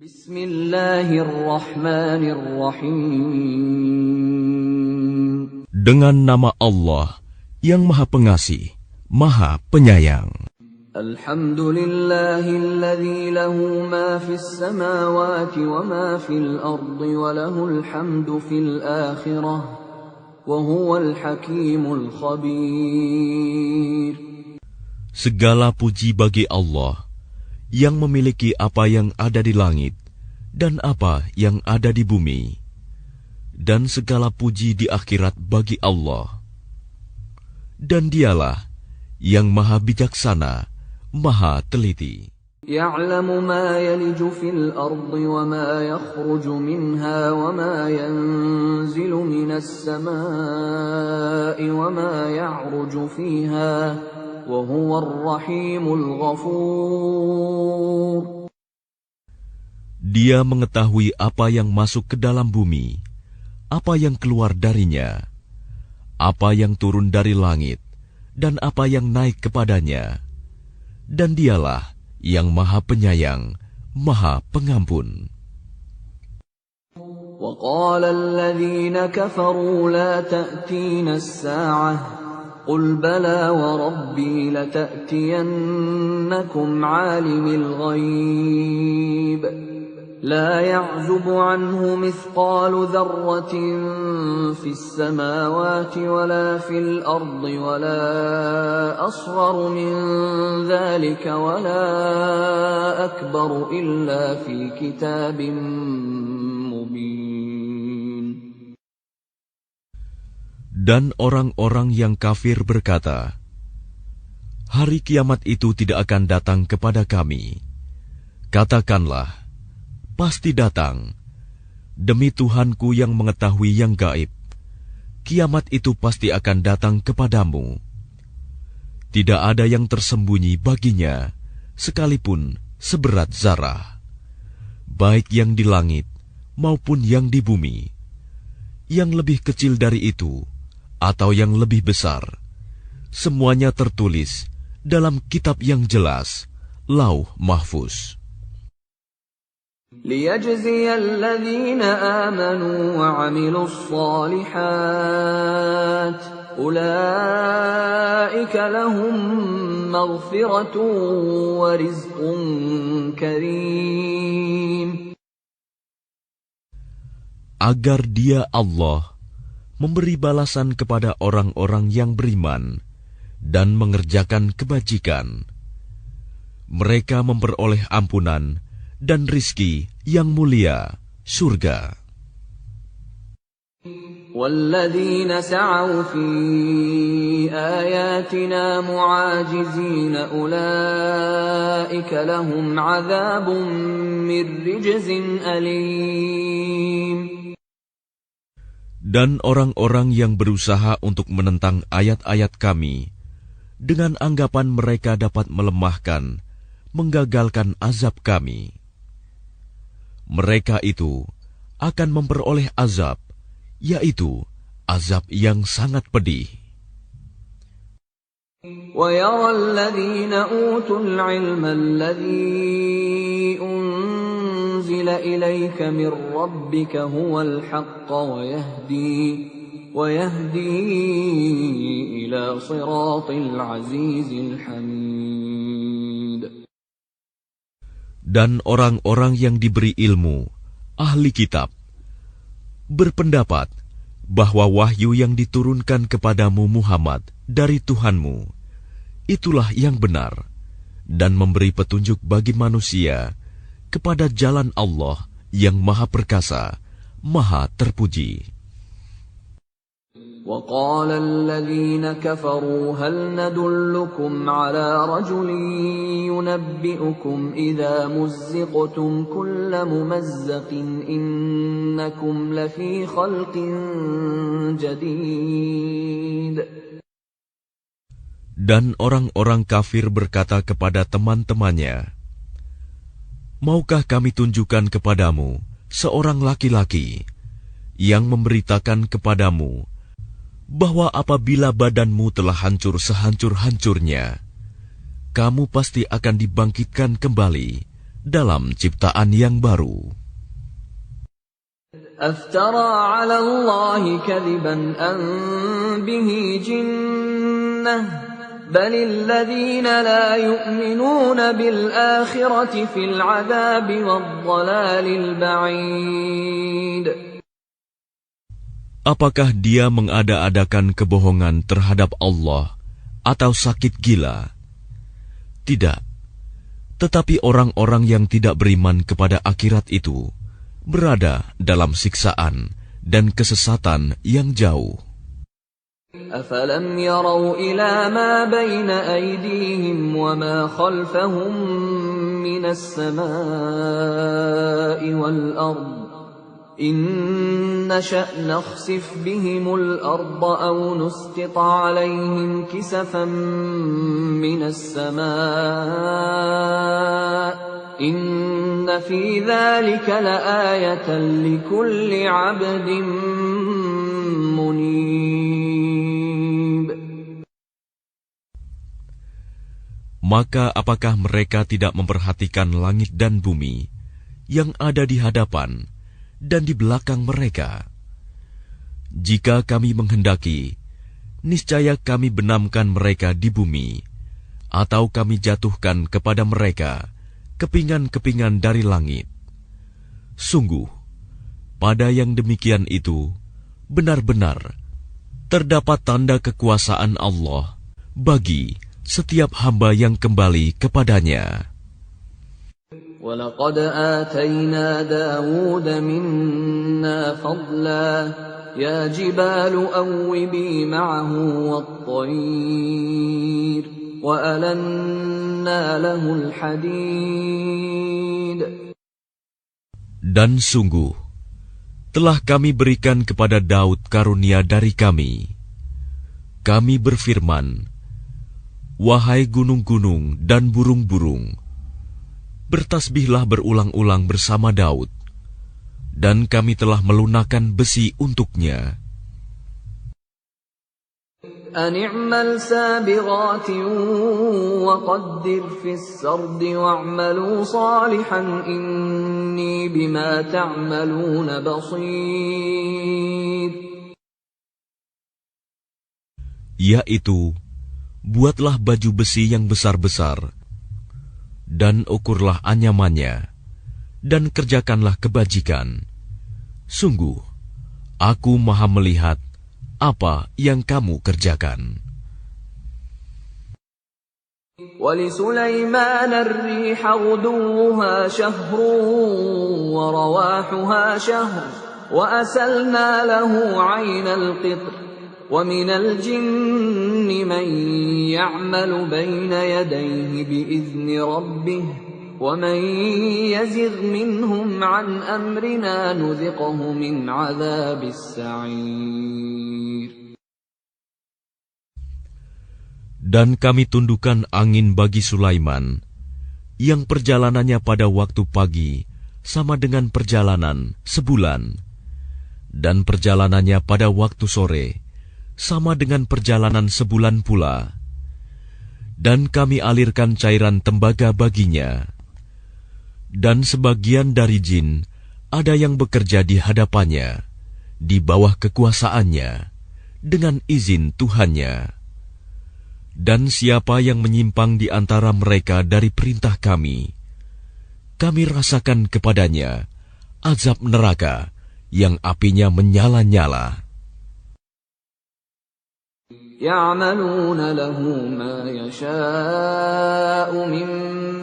Bismillahirrahmanirrahim. Dengan nama Allah yang Maha Pengasih, Maha Penyayang. Alhamdulillahilladzi lahu ma fis samawati wa ma fil ardi wa lahul hamdu fil akhirah wa huwal hakimul khabir. Segala puji bagi Allah yang memiliki apa yang ada di langit dan apa yang ada di bumi, dan segala puji di akhirat bagi Allah. Dan Dialah yang Maha Bijaksana, Maha Teliti. Ya'lamu ma yaliju fil ardi wa ma yakhruju minha wa ma yanzilu minas samaa'i wa ma ya'ruju fiha wa huwar rahimul ghafur. Dia mengetahui apa yang masuk ke dalam bumi, apa yang keluar darinya, apa yang turun dari langit, dan apa yang naik kepadanya. Dan Dialah yang Maha Penyayang, Maha Pengampun. وَقَالَ الَّذِينَ كَفَرُوا لَا تَأْتِينَا السَّاعَةُ قُلْ بَلَى وَرَبِّي لَتَأْتِيَنَّكُمْ عَالِمِ الْغَيْبِ لَا يَعْزُبُ عَنْهُ مِثْقَالُ ذَرَّةٍ فِي السَّمَاوَاتِ وَلَا فِي الْأَرْضِ وَلَا أَصْغَرُ مِنْ ذَلِكَ وَلَا أَكْبَرُ إِلَّا فِي كِتَابٍ مُبِينٍ. Dan orang-orang yang kafir berkata, hari kiamat itu tidak akan datang kepada kami. Katakanlah, pasti datang. Demi Tuhanku yang mengetahui yang gaib, kiamat itu pasti akan datang kepadamu. Tidak ada yang tersembunyi baginya, sekalipun seberat zarah, baik yang di langit maupun yang di bumi. Yang lebih kecil dari itu atau yang lebih besar, semuanya tertulis dalam kitab yang jelas, Lauh Mahfuz. لِيَجْزِيَ الَّذِينَ آمَنُوا وَعَمِلُوا الصَّالِحَاتِ أُولَئِكَ لَهُم مَّغْفِرَةٌ وَرِزْقٌ كَرِيمٌ. Agar Dia Allah memberi balasan kepada orang-orang yang beriman dan mengerjakan kebajikan. Mereka memperoleh ampunan dan rizki yang mulia, surga. وَالَّذِينَ سَعَوْا فِي آيَاتِنَا مُعَاجِزِينَ أُولَئِكَ لَهُمْ عَذَابٌ مِّن رِّجْزٍ أَلِيمٌ. Dan orang-orang yang berusaha untuk menentang ayat-ayat kami, dengan anggapan mereka dapat melemahkan, menggagalkan azab kami, mereka itu akan memperoleh azab, yaitu azab yang sangat pedih. وَيَرَى الَّذِينَ أُوتُوا الْعِلْمَ الَّذِي أُنزِلَ إِلَيْكَ مِن رَّبِّكَ هُوَ الْحَقَّ وَيَهْدِي إِلَى صِرَاطِ الْعَزِيزِ الْحَمِيدِ. Dan orang-orang yang diberi ilmu, ahli kitab, berpendapat bahwa wahyu yang diturunkan kepadamu Muhammad dari Tuhanmu, itulah yang benar, dan memberi petunjuk bagi manusia kepada jalan Allah yang Maha Perkasa, Maha Terpuji. وَقَالَ الَّذِينَ كَفَرُوا هَلْ نَدُلُّكُمْ عَلَى رَجُلٍ يُنَبِّئُكُمْ إِذَا مُزِّقْتُمْ كُلَّ مُمَزَّقٍ إِنَّكُمْ لَفِي خَلْقٍ جَدِيدٍ. Dan orang-orang kafir berkata kepada teman-temannya, maukah kami tunjukkan kepadamu seorang laki-laki yang memberitakan kepadamu bahwa apabila badanmu telah hancur sehancur-hancurnya, kamu pasti akan dibangkitkan kembali dalam ciptaan yang baru. أفترى على الله كذبا أم به جنة بل الذين لا يؤمنون بالآخرة في العذاب والضلال البعيد. Apakah dia mengada-adakan kebohongan terhadap Allah atau sakit gila? Tidak. Tetapi orang-orang yang tidak beriman kepada akhirat itu berada dalam siksaan dan kesesatan yang jauh. أفلم يروا إلى ما بين أيديهم وما خلفهم من السماء والأرض إن نشأ نخسف بهم الأرض أو نسقط عليهم كسفا من السماء إن في ذلك لآية لكل عبد منيب. Maka apakah mereka tidak memperhatikan langit dan bumi yang ada di hadapan dan di belakang mereka? Jika kami menghendaki, niscaya kami benamkan mereka di bumi, atau kami jatuhkan kepada mereka kepingan-kepingan dari langit. Sungguh, pada yang demikian itu, benar-benar terdapat tanda kekuasaan Allah bagi setiap hamba yang kembali kepadanya. وَلَقَدْ آتَيْنَا دَاوُودَ مِنَّا فَضْلًا يَا جِبَالُ أَوِّبِي مَعَهُ وَالطَّيْرَ وَأَلَنَّا لَهُ الْحَدِيدَ. Dan sungguh, telah kami berikan kepada Daud karunia dari kami. Kami berfirman, wahai gunung-gunung dan burung-burung, bertasbihlah berulang-ulang bersama Daud, dan kami telah melunakkan besi untuknya. أن اعمل سابغات وقدر في السرد واعملوا صالحا إني بما تعملون بصير. Yaitu, buatlah baju besi yang besar-besar, dan ukurlah anyamannya, dan kerjakanlah kebajikan. Sungguh, aku maha melihat apa yang kamu kerjakan. وَلِسُلَيْمَانَ الرِّيحَ غُدُوُّهَا شَهْرٌ وَرَوَاحُهَا شَهْرٌ وَأَسَلْنَا لَهُ عَيْنَ الْقِطْرِ وَمِنَ الْجِنِّ مَن يَعْمَلُ بَيْنَ يَدَيْهِ بِإِذْنِ رَبِّهِ وَمَن يَزِغْ مِنْهُمْ عَنْ أَمْرِنَا نُذِقْهُ مِنْ عَذَابِ السَّعِيرِ. Dan kami tundukkan angin bagi Sulaiman, yang perjalanannya pada waktu pagi sama dengan perjalanan sebulan, dan perjalanannya pada waktu sore sama dengan perjalanan sebulan pula. Dan kami alirkan cairan tembaga baginya. Dan sebagian dari jin ada yang bekerja di hadapannya, di bawah kekuasaannya, dengan izin Tuhannya. Dan siapa yang menyimpang di antara mereka dari perintah kami, kami rasakan kepadanya azab neraka yang apinya menyala-nyala. يَعْمَلُونَ لَهُ مَا يَشَاءُ مِن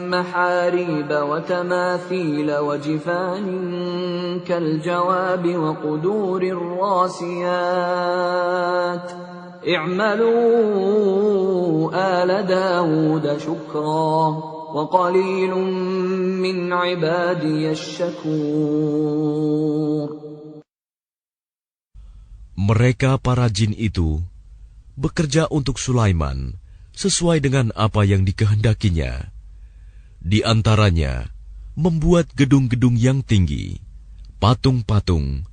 مَّحَارِيبَ وَتَمَاثِيلَ وَجِفَانٍ كَالْجَوَابِ وَقُدُورٍ رَّاسِيَاتٍ اعْمَلُوا آلَ دَاوُودَ شُكْرًا وَقَلِيلٌ مِّنْ عِبَادِيَ الشَّكُورُ. Mereka para jin itu bekerja untuk Sulaiman sesuai dengan apa yang dikehendakinya. Di antaranya, membuat gedung-gedung yang tinggi, patung-patung,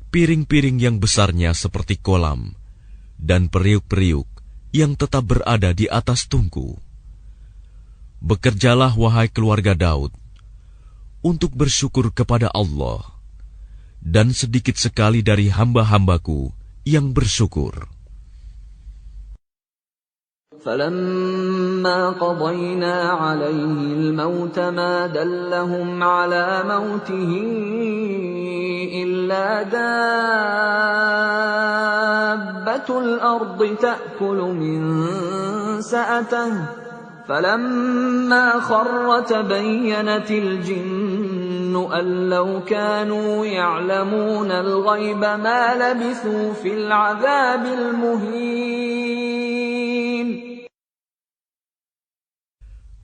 piring-piring yang besarnya seperti kolam, dan periuk-periuk yang tetap berada di atas tungku. Bekerjalah wahai keluarga Daud, untuk bersyukur kepada Allah, dan sedikit sekali dari hamba-hambaku yang bersyukur. فَلَمَّا قَضَيْنَا عَلَيْهِ الْمَوْتَ مَا دَلَّهُمْ عَلَى مَوْتِهِ إِلَّا دَابَّةُ الْأَرْضِ تَأْكُلُ مِنْ سَأَتَهُ فَلَمَّا خَرَّ تَبَيَّنَتِ الْجِنُّ أَنْ لَوْ كَانُوا يَعْلَمُونَ الْغَيْبَ مَا لَبِثُوا فِي الْعَذَابِ الْمُهِينِ.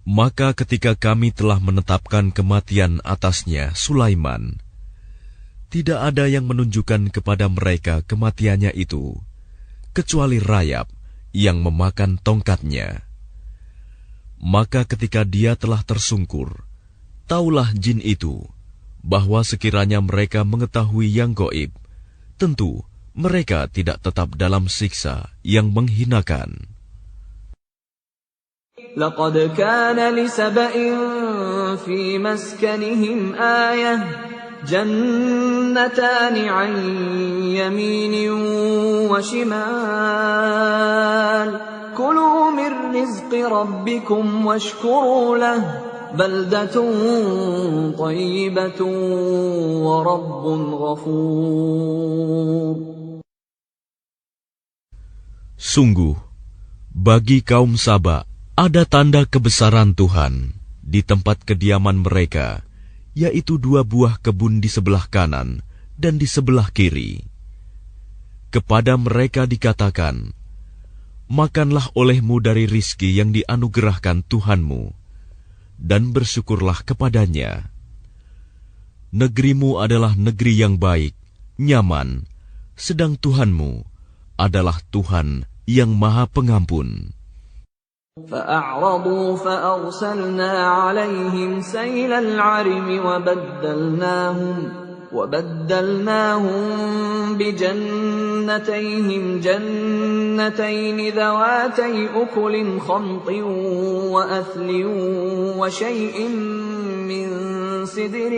Maka ketika kami telah menetapkan kematian atasnya Sulaiman, tidak ada yang menunjukkan kepada mereka kematiannya itu, kecuali rayap yang memakan tongkatnya. Maka ketika dia telah tersungkur, taulah jin itu, bahwa sekiranya mereka mengetahui yang gaib, tentu mereka tidak tetap dalam siksa yang menghinakan. لَقَدْ كَانَ لِسَبَإٍ فِي مَسْكَنِهِمْ آيَةٌ جَنَّتَانِ عَنْ يَمِينٍ وَشِمَالٍ كُلُوا مِنْ رِزْقِ رَبِّكُمْ وَاشْكُرُوا لَهُ بَلْدَةٌ طَيِّبَةٌ وَرَبٌّ غَفُورٌ. Sungguh, bagi kaum Saba ada tanda kebesaran Tuhan di tempat kediaman mereka, yaitu 2 buah kebun di sebelah kanan dan di sebelah kiri. Kepada mereka dikatakan, makanlah olehmu dari rizki yang dianugerahkan Tuhanmu, dan bersyukurlah kepadanya. Negerimu adalah negeri yang baik, nyaman, sedang Tuhanmu adalah Tuhan yang Maha Pengampun. فَأَعْرَضُوا فَأَرْسَلْنَا عَلَيْهِمْ سَيْلَ الْعَرِمِ وَبَدَّلْنَاهُمْ بِجَنَّتَيْهِمْ جَنَّتَيْنِ ذَوَاتَيْ أُكُلٍ خَمْطٍ وَأَثْلٍ وَشَيْءٍ مِّن سِدْرٍ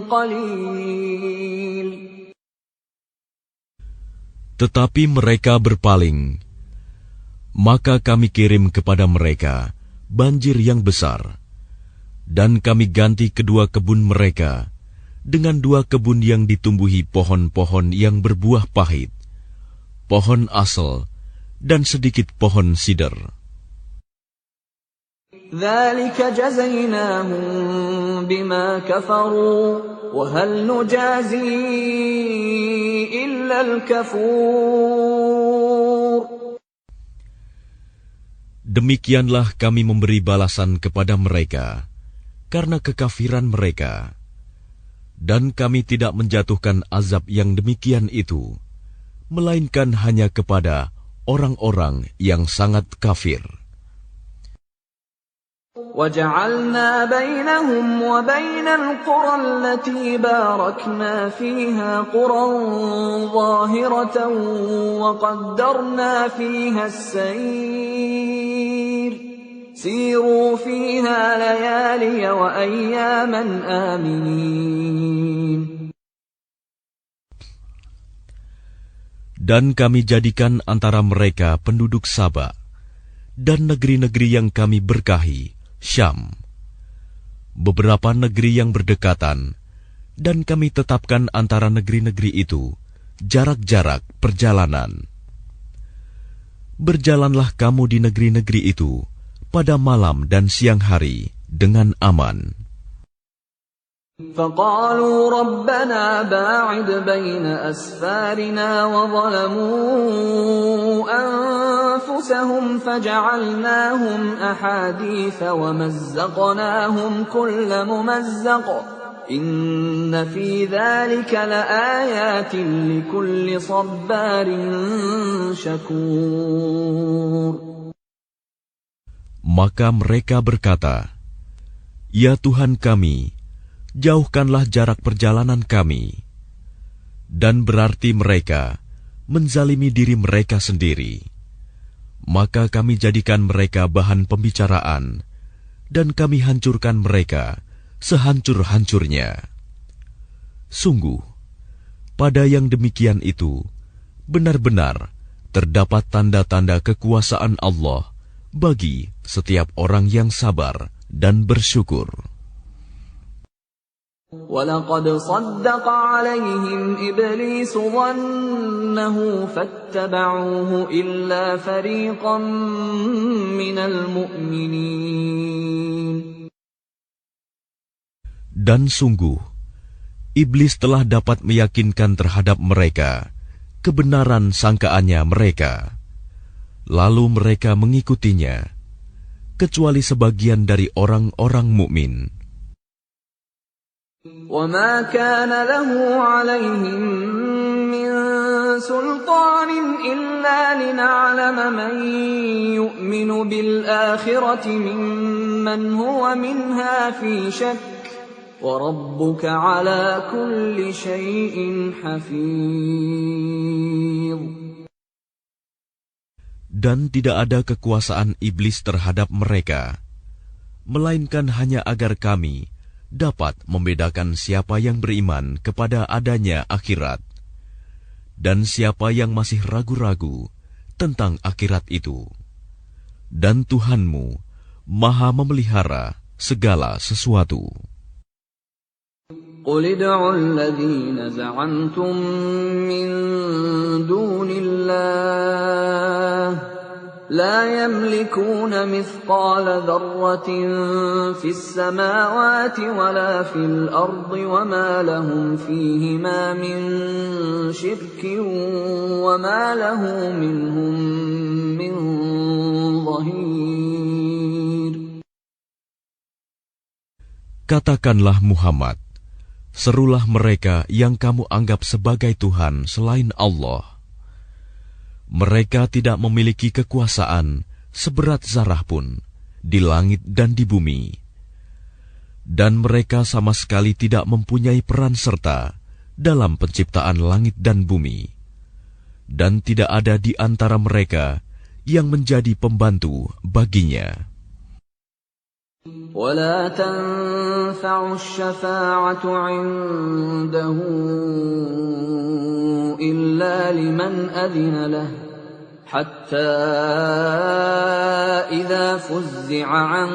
قَلِيلٍ. Tetapi mereka berpaling, maka kami kirim kepada mereka banjir yang besar, dan kami ganti kedua kebun mereka dengan 2 kebun yang ditumbuhi pohon-pohon yang berbuah pahit, pohon asal, dan sedikit pohon sider. ذَلِكَ جَزَيْنَاهُمْ بِمَا كَفَرُوا وَهَلْ نُجَازِي إِلَّا الْكَفُورَ. Demikianlah kami memberi balasan kepada mereka karena kekafiran mereka, dan kami tidak menjatuhkan azab yang demikian itu, melainkan hanya kepada orang-orang yang sangat kafir. وَجَعَلْنَا بَيْنَهُمْ وَبَيْنَ الْقُرَى الَّتِي بَارَكْنَا فِيهَا قُرًى ظَاهِرَةً وَقَدَّرْنَا فِيهَا السَّيْرَ سِيرُوا فِيهَا لَيَالِيَ وَأَيَّامًا آمِنِينَ. Dan kami jadikan antara mereka penduduk Saba dan negeri-negeri yang kami berkahi, Syam, beberapa negeri yang berdekatan, dan kami tetapkan antara negeri-negeri itu jarak-jarak perjalanan. Berjalanlah kamu di negeri-negeri itu pada malam dan siang hari dengan aman. فَقَالُوا رَبَّنَا بَاعِدْ بَيْنَ أَسْفَارِنَا وَظَلَمُوا أَنفُسَهُمْ فَجَعَلْنَاهُمْ أَحَادِيثَ وَمَزَّقْنَاهُمْ كُلَّ مُمَزَّقٍ إِنَّ فِي ذَلِكَ لَآيَاتٍ لِكُلِّ صَبَّارٍ شَكُورٍ. Maka mereka berkata, "Ya Tuhan kami, jauhkanlah jarak perjalanan kami." Dan berarti mereka menzalimi diri mereka sendiri. Maka kami jadikan mereka bahan pembicaraan, dan kami hancurkan mereka sehancur-hancurnya. Sungguh, pada yang demikian itu, benar-benar terdapat tanda-tanda kekuasaan Allah bagi setiap orang yang sabar dan bersyukur. وَلَقَدْ صَدَّقَ عَلَيْهِمْ إِبْلِيسُ ظَنَّهُ فَاتَّبَعُوهُ إِلَّا فَرِيقًا مِّنَ الْمُؤْمِنِينَ. Dan sungguh, iblis telah dapat meyakinkan terhadap mereka kebenaran sangkaannya mereka, lalu mereka mengikutinya, kecuali sebagian dari orang-orang mukmin. وَمَا كَانَ لَهُ عَلَيْهِمْ مِنْ سُلْطَانٍ إِلَّا لِنَعْلَمَ مَنْ يُؤْمِنُ بِالْآخِرَةِ مِمَّنْ هُوَ مِنْهَا فِي شَكٍّ وَرَبُّكَ عَلَى كُلِّ شَيْءٍ حَفِيظٌ. Dan tidak ada kekuasaan iblis terhadap mereka, melainkan hanya agar kami dapat membedakan siapa yang beriman kepada adanya akhirat, dan siapa yang masih ragu-ragu tentang akhirat itu. Dan Tuhanmu Maha memelihara segala sesuatu. قُلِ ادْعُوا الَّذِينَ زَعَمْتُم مِّن دُونِ اللَّهِ لَا يَمْلِكُونَ مِثْقَالَ ذَرَّةٍ فِي السَّمَاوَاتِ وَلَا فِي الْأَرْضِ وَمَا لَهُمْ فِيهِمَا مِن شِرْكٍ وَمَا لَهُ مِنْهُم مِّن ظَهِيرٍ. Katakanlah Muhammad, serulah mereka yang kamu anggap sebagai Tuhan selain Allah. Mereka tidak memiliki kekuasaan seberat zarah pun di langit dan di bumi. Dan mereka sama sekali tidak mempunyai peran serta dalam penciptaan langit dan bumi. Dan tidak ada di antara mereka yang menjadi pembantu baginya. وَلَا تَنفَعُ الشَّفَاعَةُ عِندَهُ إِلَّا لِمَنْ أَذِنَ لَهُ حَتَّى إِذَا فُزِّعَ عَنْ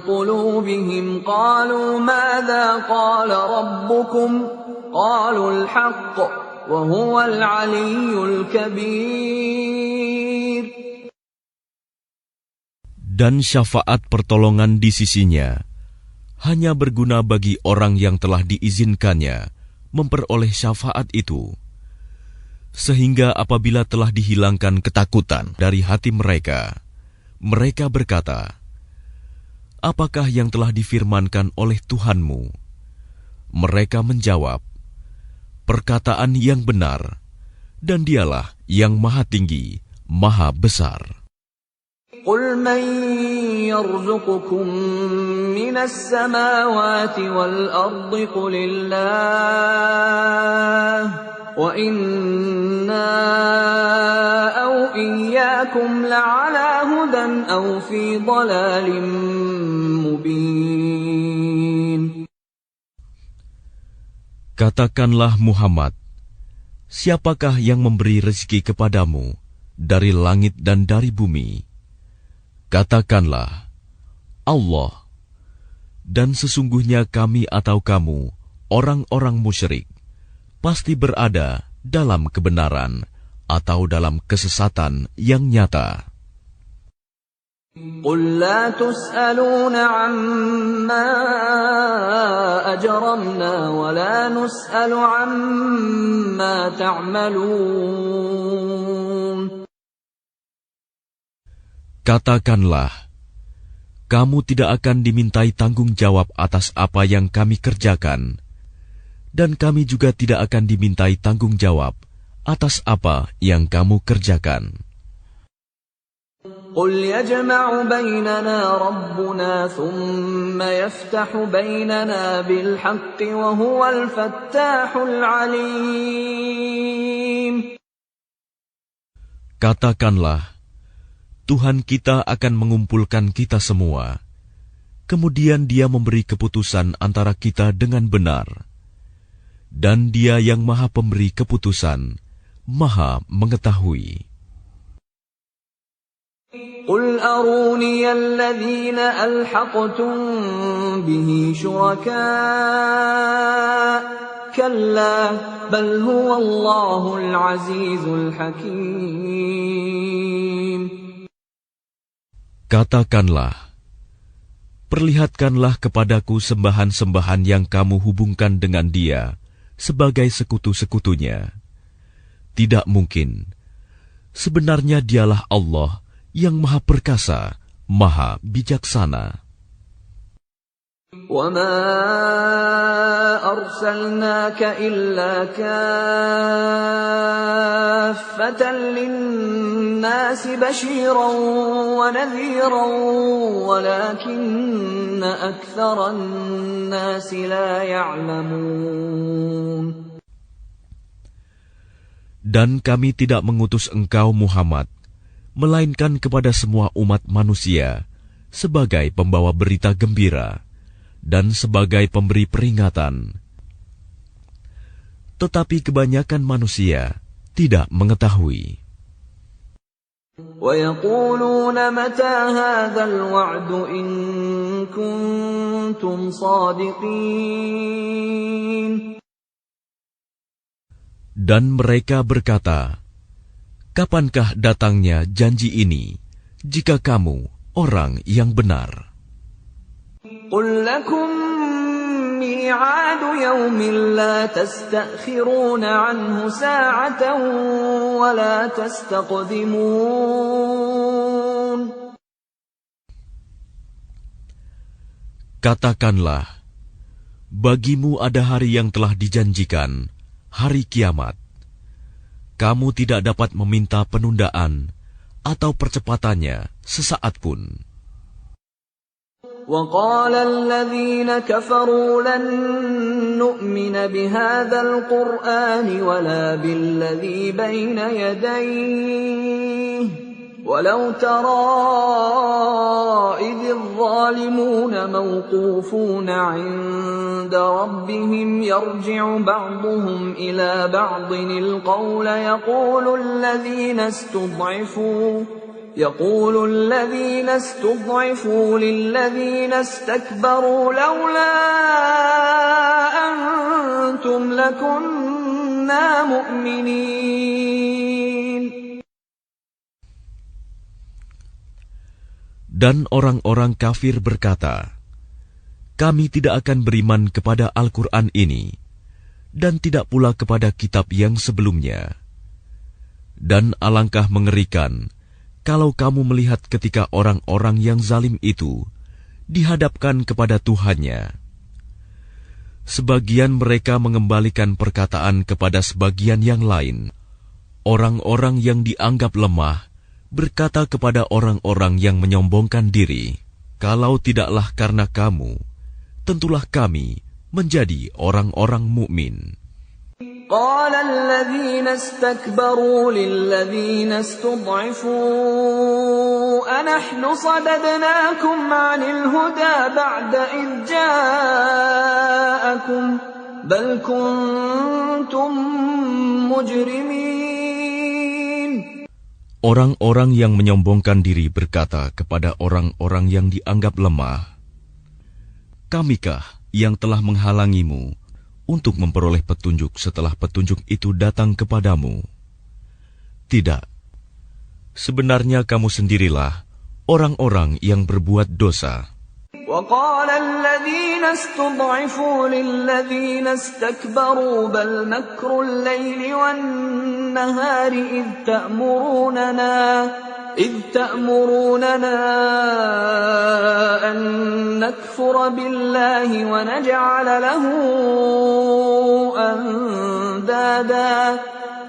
قُلُوبِهِمْ قَالُوا مَاذَا قَالَ رَبُّكُمْ قَالُوا الْحَقَّ وَهُوَ الْعَلِيُّ الْكَبِيرُ. Dan syafaat pertolongan di sisinya hanya berguna bagi orang yang telah diizinkannya memperoleh syafaat itu. Sehingga apabila telah dihilangkan ketakutan dari hati mereka, mereka berkata, "Apakah yang telah difirmankan oleh Tuhanmu?" Mereka menjawab, "Perkataan yang benar, dan Dialah yang Maha Tinggi, Maha Besar." قُلْ مَنْ يَرْزُقُكُمْ مِنَ السَّمَاوَاتِ وَالْأَرْضِ قُلِ اللَّهُ وَإِنَّا أَوْ إِيَّاكُمْ لَعَلَى هُدًى أَوْ فِي ضَلَالٍ مُبِينٍ. Katakanlah Muhammad, siapakah yang memberi rezeki kepadamu dari langit dan dari bumi? Katakanlah, Allah. Dan sesungguhnya kami atau kamu, orang-orang musyrik, pasti berada dalam kebenaran atau dalam kesesatan yang nyata. قُلْ لَا تُسْأَلُونَ عَمَّا أَجْرَمْنَا وَلَا نُسْأَلُ عَمَّا تَعْمَلُونَ. Katakanlah, kamu tidak akan dimintai tanggung jawab atas apa yang kami kerjakan, dan kami juga tidak akan dimintai tanggung jawab atas apa yang kamu kerjakan. قُلْ يَجْمَعُ بَيْنَنَا رَبُّنَا ثُمَّ يَفْتَحُ بَيْنَنَا بِالْحَقِّ وَهُوَ الْفَتَّاحُ الْعَلِيمُ. Katakanlah, Tuhan kita akan mengumpulkan kita semua, kemudian Dia memberi keputusan antara kita dengan benar. Dan Dia yang Maha Pemberi keputusan, Maha Mengetahui. Qul aruni alladhina alhaqtum bihi syuraka kalla bal huwa Allahul azizul hakim. Katakanlah, perlihatkanlah kepadaku sembahan-sembahan yang kamu hubungkan dengan Dia sebagai sekutu-sekutunya. Tidak mungkin. Sebenarnya Dialah Allah yang Maha Perkasa, Maha Bijaksana. وَمَا أَرْسَلْنَاكَ إِلَّا كَافَّةً لِلنَّاسِ بَشِيرًا وَنَذِيرًا وَلَكِنَّ أَكْثَرَ النَّاسِ لَا يَعْلَمُونَ. Dan kami tidak mengutus engkau Muhammad, melainkan kepada semua umat manusia, sebagai pembawa berita gembira, dan sebagai pemberi peringatan. Tetapi kebanyakan manusia tidak mengetahui. وَيَقُولُونَ مَتَى هَذَا الْوَعْدُ إِن كُنتُمْ صَادِقِينَ. Dan mereka berkata, kapankah datangnya janji ini, jika kamu orang yang benar? قُل لَّكُم مِّيعَادُ يَوْمٍ لَّا تَسْتَأْخِرُونَ عَنْهُ سَاعَةً وَلَا تَسْتَقْدِمُونَ. Katakanlah, bagimu ada hari yang telah dijanjikan, hari kiamat. Kamu tidak dapat meminta penundaan atau percepatannya sesaat pun. وَقَالَ الَّذِينَ كَفَرُوا لَن نُّؤْمِنَ بِهَذَا الْقُرْآنِ وَلَا بِالَّذِي بَيْنَ يَدَيْهِ وَلَوْ تَرَىٰ إِذِ الظَّالِمُونَ موقوفون عند ربهم يرجع بعضهم إلى بعض القول يقول الذين استضعفوا للذين استكبروا لولا أنتم لكنا مؤمنين. Dan orang-orang kafir berkata, kami tidak akan beriman kepada Al-Quran ini, dan tidak pula kepada kitab yang sebelumnya. Dan alangkah mengerikan kalau kamu melihat ketika orang-orang yang zalim itu dihadapkan kepada Tuhannya. Sebagian mereka mengembalikan perkataan kepada sebagian yang lain. Orang-orang yang dianggap lemah berkata kepada orang-orang yang menyombongkan diri, kalau tidaklah karena kamu, tentulah kami menjadi orang-orang mukmin. قال الذين استكبروا للذين استضعفوا أنحن صددناكم عن الهدى بعد إذ جاءكم بل كنتم مجرمين. Orang-orang yang menyombongkan diri berkata kepada orang-orang yang dianggap lemah, kamikah yang telah menghalangimu untuk memperoleh petunjuk setelah petunjuk itu datang kepadamu? Tidak. Sebenarnya kamu sendirilah orang-orang yang berbuat dosa. وقال الذين استضعفوا للذين استكبروا بل مكر الليل والنهار إذ تأمروننا أن نكفر بالله ونجعل له أندادا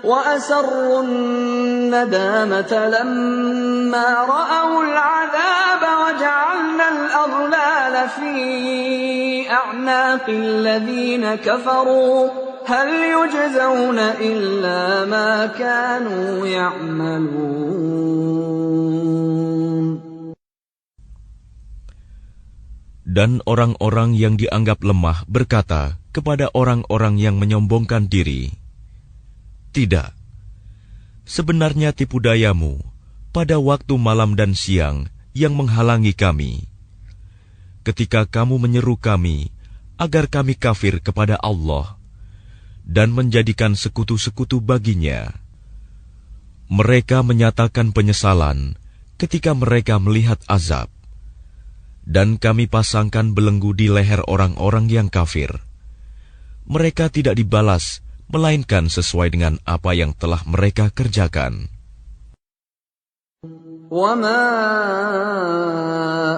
وأسروا الندامة لما رأوا العذاب وجعلنا الأغلال في أعناق الذين كفروا هل يجزون إلا ما كانوا يعملون. Dan orang-orang yang dianggap lemah berkata kepada orang-orang yang menyombongkan diri, "Tidak, sebenarnya tipu dayamu pada waktu malam dan siang yang menghalangi kami, ketika kamu menyeru kami agar kami kafir kepada Allah dan menjadikan sekutu-sekutu baginya." Mereka menyatakan penyesalan ketika mereka melihat azab, dan kami pasangkan belenggu di leher orang-orang yang kafir. Mereka tidak dibalas, melainkan sesuai dengan apa yang telah mereka kerjakan. وَمَا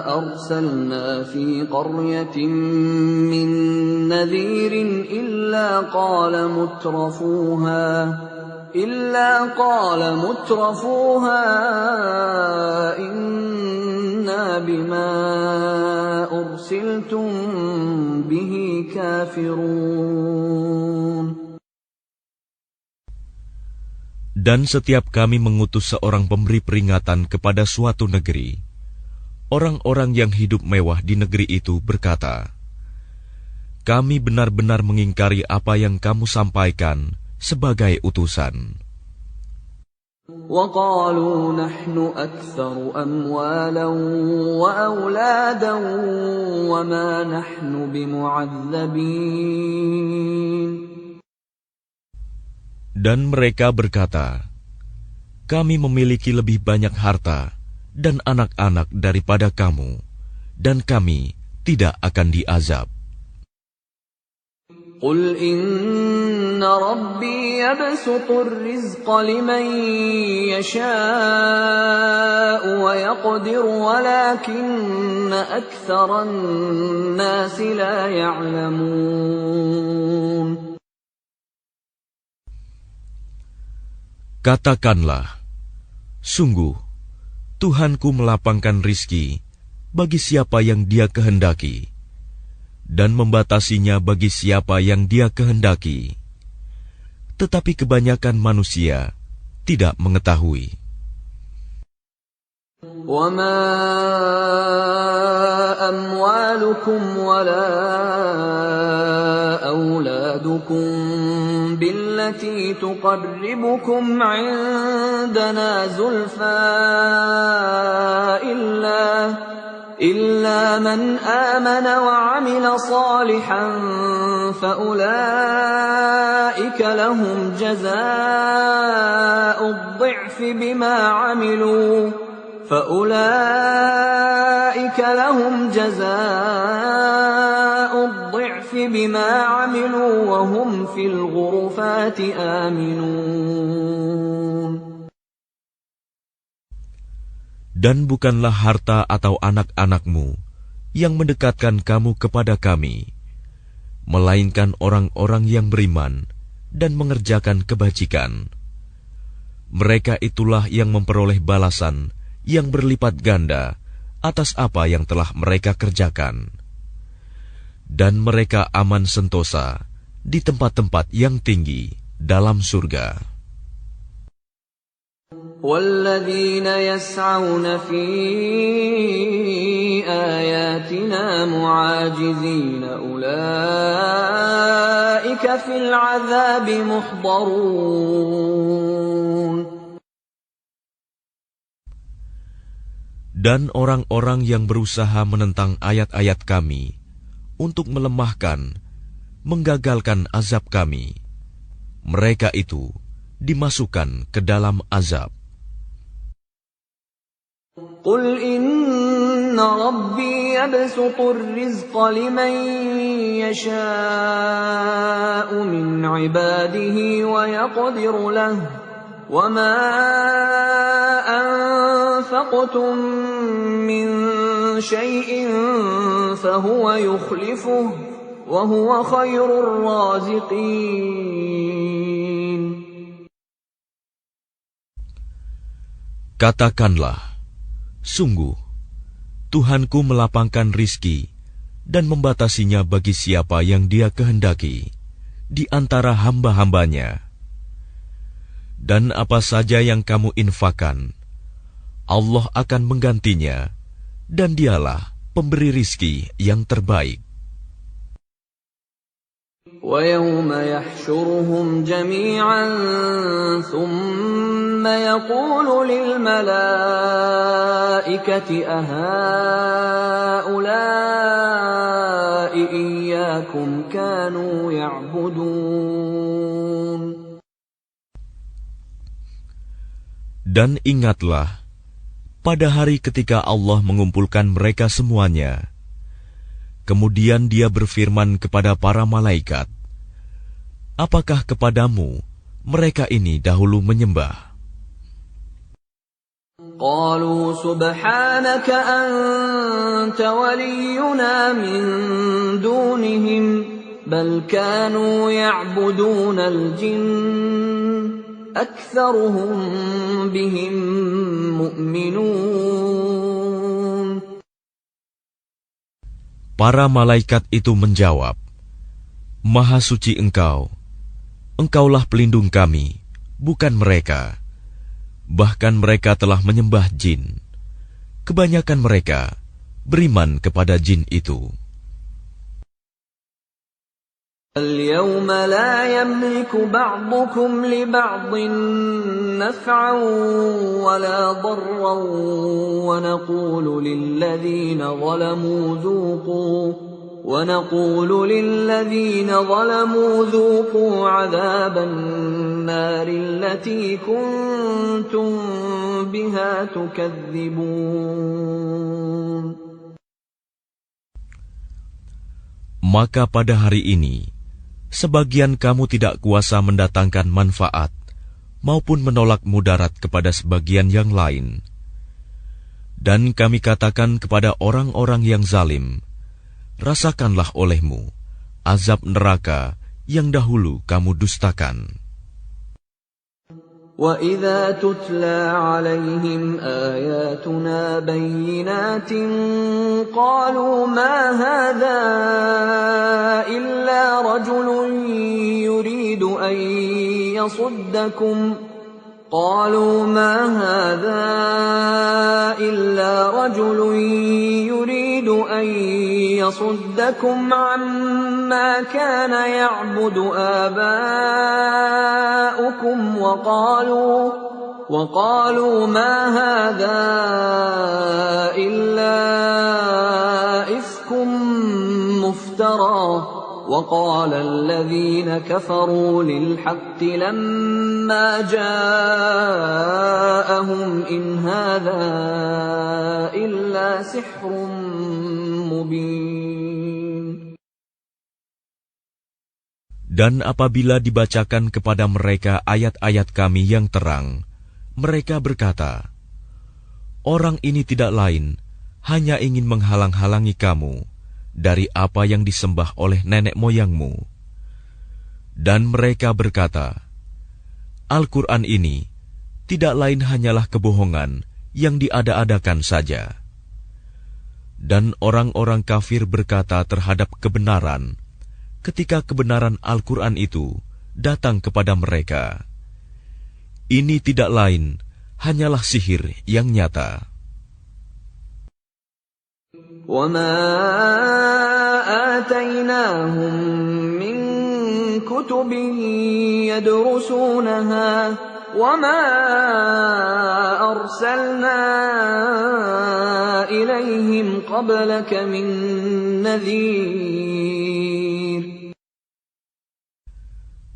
أَرْسَلْنَا فِي قَرْيَةٍ مِّن نَّذِيرٍ إِلَّا قَالَ مُتْرَفُوهَا إِنَّا بِمَا أُرْسِلْتُم بِهِ كَافِرُونَ. Dan setiap kami mengutus seorang pemberi peringatan kepada suatu negeri, orang-orang yang hidup mewah di negeri itu berkata, "Kami benar-benar mengingkari apa yang kamu sampaikan sebagai utusan." وَقَالُوا نَحْنُ أَكْثَرُ أَمْوَالًا وَأَوْلَادًا وَمَا نَحْنُ بِمُعَذَّبِينَ. Dan mereka berkata, "Kami memiliki lebih banyak harta dan anak-anak daripada kamu, dan kami tidak akan diazab." قُلْ إِنَّ رَبِّي يَبْسُطُ الرِّزْقَ لِمَن يَشَاءُ وَيَقْدِرُ وَلَكِنَّ أَكْثَرَ النَّاسِ لَا يَعْلَمُونَ. Katakanlah, sungguh, Tuhanku melapangkan rizki bagi siapa yang Dia kehendaki, dan membatasinya bagi siapa yang Dia kehendaki. Tetapi kebanyakan manusia tidak mengetahui. وَمَا أَمْوَالُكُمْ وَلَا أَوْلَادُكُمْ بِالَّتِي تُقَرِّبُكُمْ عِندَنَا زُلْفَىٰ إِلَّا مَنْ آمَنَ وَعَمِلَ صَالِحًا فَأُولَٰئِكَ لَهُمْ جَزَاءُ الضِّعْفِ بِمَا عَمِلُوا وَهُمْ فِي الْغُرُفَاتِ آمِنُونَ. Dan bukanlah harta atau anak-anakmu yang mendekatkan kamu kepada kami, melainkan orang-orang yang beriman dan mengerjakan kebajikan. Mereka itulah yang memperoleh balasan yang berlipat ganda atas apa yang telah mereka kerjakan. Dan mereka aman sentosa di tempat-tempat yang tinggi dalam surga. وَالَّذِينَ يَسْعَوْنَ فِي آيَاتِنَا مُعَاجِزِينَ أُولَٰئِكَ فِي الْعَذَابِ مُحْضَرُونَ. Dan orang-orang yang berusaha menentang ayat-ayat kami untuk melemahkan, menggagalkan azab kami, mereka itu dimasukkan ke dalam azab. قُلْ إِنَّ رَبِّي يَبْسُطُ الرِّزْقَ لِمَن يَشَاءُ مِنْ عِبَادِهِ وَيَقْدِرُ لَهُ وَمَا أَنفَقْتُم مِّن شَيْءٍ فَهُوَ يُخْلِفُهُ وَهُوَ خَيْرُ الرَّازِقِينَ. Katakanlah, sungguh, Tuhanku melapangkan rizki dan membatasinya bagi siapa yang Dia kehendaki di antara hamba-hambanya. Dan apa saja yang kamu infakkan, Allah akan menggantinya, dan Dialah pemberi rizki yang terbaik. وَيَوْمَ يَحْشُرُهُمْ جَمِيعًا ثُمَّ يَقُولُ لِلْمَلَائِكَةِ أَهَؤُلَاءِ إِيَّاكُمْ كَانُوا يَعْبُدُونَ. Dan ingatlah, pada hari ketika Allah mengumpulkan mereka semuanya, kemudian Dia berfirman kepada para malaikat, apakah kepadamu mereka ini dahulu menyembah? قالوا سبحانك أنت ولينا من دونهم بل كانوا يعبدون الجن أكثرهم بهم مؤمنون. Para malaikat itu menjawab, Maha suci Engkau, Engkaulah pelindung kami, bukan mereka. Bahkan mereka telah menyembah jin. Kebanyakan mereka beriman kepada jin itu. اليوم لا يملك بعضكم لبعض نفعا ولا ضرا ونقول للذين ظلموا ذوقوا عذاب النار التي كنتم بها تكذبون. Maka pada hari ini, sebagian kamu tidak kuasa mendatangkan manfaat maupun menolak mudarat kepada sebagian yang lain. Dan kami katakan kepada orang-orang yang zalim, rasakanlah olehmu azab neraka yang dahulu kamu dustakan. وَإِذَا تُتْلَى عَلَيْهِمْ آيَاتُنَا بَيِّنَاتٍ قَالُوا مَا هَذَا إِلَّا رَجُلٌ يُرِيدُ أَن يَصُدَّكُمْ عَمَّا كَانَ يَعْبُدُ آبَاؤُكُمْ وَقَالُوا مَا هَذَا إِلَّا إِفْكٌ مُفْتَرًى وَقَالَ الَّذِينَ كَفَرُوا لِلْحَقِّ لَمَّا جَاءَهُمْ إِنْ هَذَا إِلَّا سِحْرٌ مُبِينٌ. Dan apabila dibacakan kepada mereka ayat-ayat kami yang terang, mereka berkata, orang ini tidak lain, hanya ingin menghalang-halangi kamu dari apa yang disembah oleh nenek moyangmu. Dan mereka berkata, Al-Quran ini tidak lain hanyalah kebohongan yang diada-adakan saja. Dan orang-orang kafir berkata terhadap kebenaran, ketika kebenaran Al-Quran itu datang kepada mereka, ini tidak lain hanyalah sihir yang nyata. وَمَا آتَيْنَاهُمْ مِنْ كُتُبٍ يَدْرُسُونَهَا وَمَا أَرْسَلْنَا إِلَيْهِمْ قَبْلَكَ مِنْ نَذِيرٍ.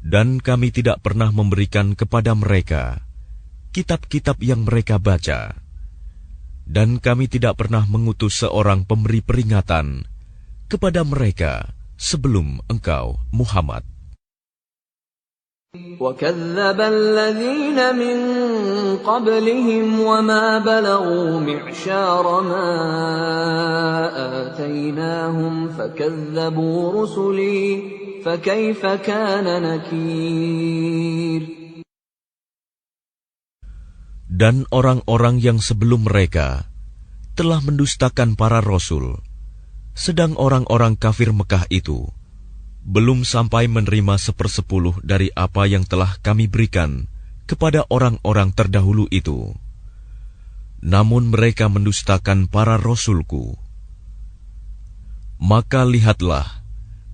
Dan kami tidak pernah memberikan kepada mereka kitab-kitab yang mereka baca, dan kami tidak pernah mengutus seorang pemberi peringatan kepada mereka sebelum engkau, Muhammad. وَكَذَّبَ الَّذِينَ مِنْ قَبْلِهِمْ وَمَا بَلَغُوا مِعْشَارَ مَا آتَيْنَاهُمْ فَكَذَّبُوا رُسُلِي فَكَيْفَ كَانَ نَكِيرِ. Dan orang-orang yang sebelum mereka telah mendustakan para rasul, sedang orang-orang kafir Mekah itu belum sampai menerima 1/10 dari apa yang telah kami berikan kepada orang-orang terdahulu itu. Namun mereka mendustakan para rasulku. maka lihatlah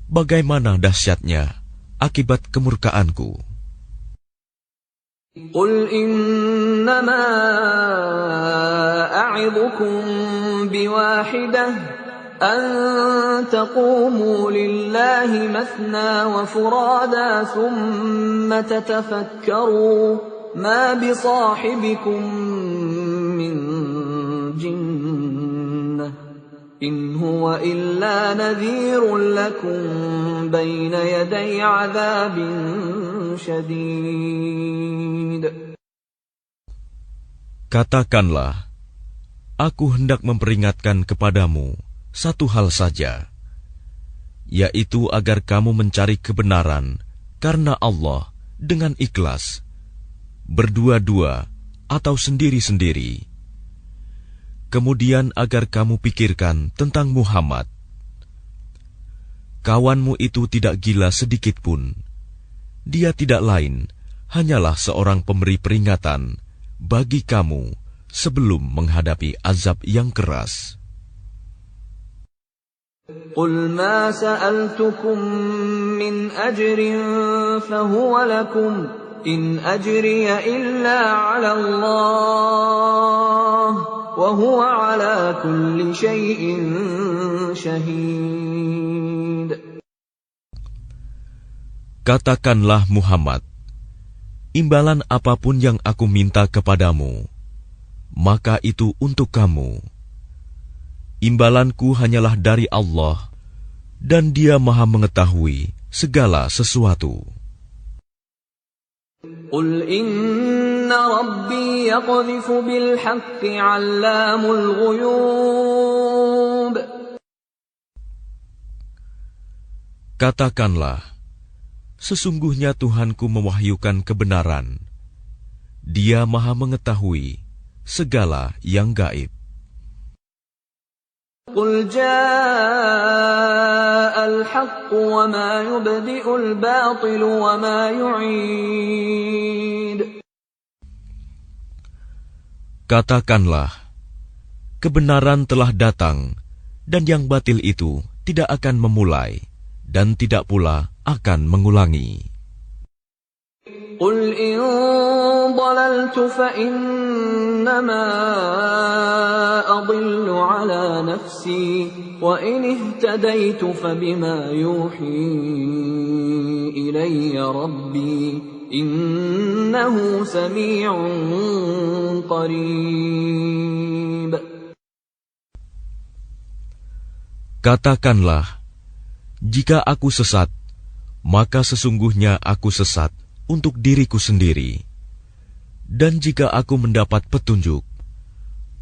bagaimana dahsyatnya akibat kemurkaanku. Qul innama a'idhukum biwahidah an taqumu lillahi mathna wa furada thumma tatafakkaru ma bisahibikum min jinnah in huwa illa nadhirun lakum bayna yaday 'adzabin syadid. Katakanlah, aku hendak memperingatkan kepadamu satu hal saja, yaitu agar kamu mencari kebenaran karena Allah dengan ikhlas, berdua-dua atau sendiri-sendiri. Kemudian agar kamu pikirkan tentang Muhammad. Kawanmu itu tidak gila sedikit pun. Dia tidak lain, hanyalah seorang pemberi peringatan bagi kamu sebelum menghadapi azab yang keras. Qul ma sa'altukum min ajrin fahuwa lakum in ajriya illa 'ala Allah wa huwa 'ala kulli syai'in syahid. Katakanlah Muhammad, imbalan apapun yang aku minta kepadamu, maka itu untuk kamu. Imbalanku hanyalah dari Allah, dan Dia Maha mengetahui segala sesuatu. Qul inna rabbi yaqdhifu bil haqqi 'allamul ghuyub. Katakanlah, sesungguhnya Tuhanku mewahyukan kebenaran. Dia Maha mengetahui segala yang gaib. Qul ja'al haqq wa ma yubdi'ul batil wa ma yu'id. Katakanlah, kebenaran telah datang, dan yang batil itu tidak akan memulai, dan tidak pula akan mengulangi. Qul in dalaltu fa innama adillu ala nafsi wa in ihtadaitu fa bima yuhi ilayya rabbi innahu sami'un qarib. Katakanlah, jika aku sesat, maka sesungguhnya aku sesat untuk diriku sendiri. Dan jika aku mendapat petunjuk,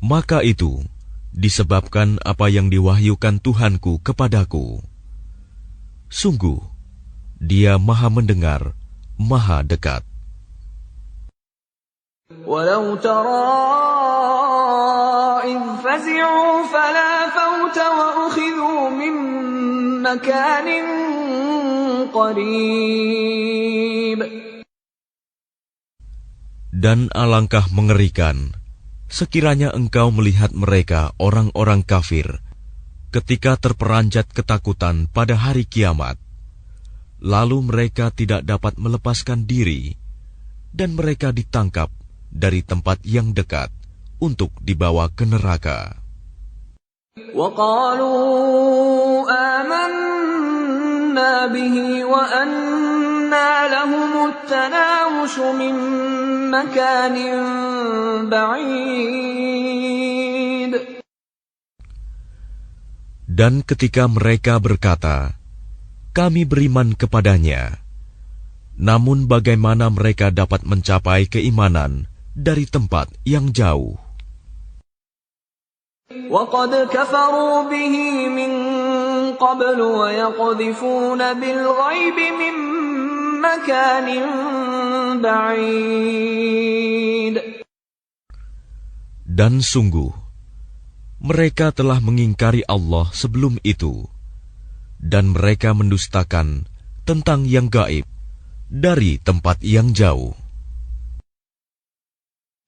maka itu disebabkan apa yang diwahyukan Tuhanku kepadaku. Sungguh, Dia Maha mendengar, Maha dekat. Walau tara idh fazi'u fala fawta wa ukhidhu min makanin qarib. Dan alangkah mengerikan sekiranya engkau melihat mereka orang-orang kafir ketika terperanjat ketakutan pada hari kiamat, lalu mereka tidak dapat melepaskan diri, dan mereka ditangkap dari tempat yang dekat untuk dibawa ke neraka. وَقَالُوا آمَنَّا بِهِ وَأَنَّى لَهُمُ التَّنَاوُشُ مِنْ مَكَانٍ بَعِيدٍ. Dan ketika mereka berkata, kami beriman kepadanya, namun bagaimana mereka dapat mencapai keimanan dari tempat yang jauh? وَقَدْ كَفَرُوا بِهِ مِنْ قَبْلُ وَيَقْذِفُونَ بِالْغَيْبِ مِنْ مَكَانٍ بَعِيدٍ. Dan sungguh, mereka telah mengingkari Allah sebelum itu, dan mereka mendustakan tentang yang gaib dari tempat yang jauh.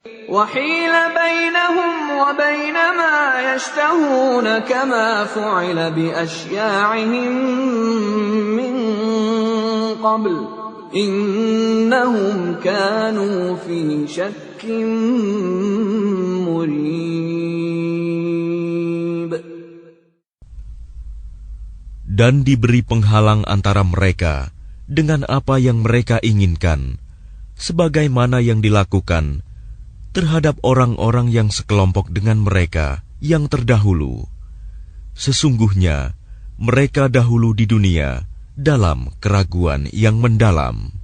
وحيل بينهم وبين ما يشتهون كما فعل بأشياعهم من قبل إنهم كانوا في شك مريب. Dan diberi penghalang antara mereka dengan apa yang mereka inginkan, sebagaimana yang dilakukan terhadap orang-orang yang sekelompok dengan mereka yang terdahulu. Sesungguhnya mereka dahulu di dunia dalam keraguan yang mendalam.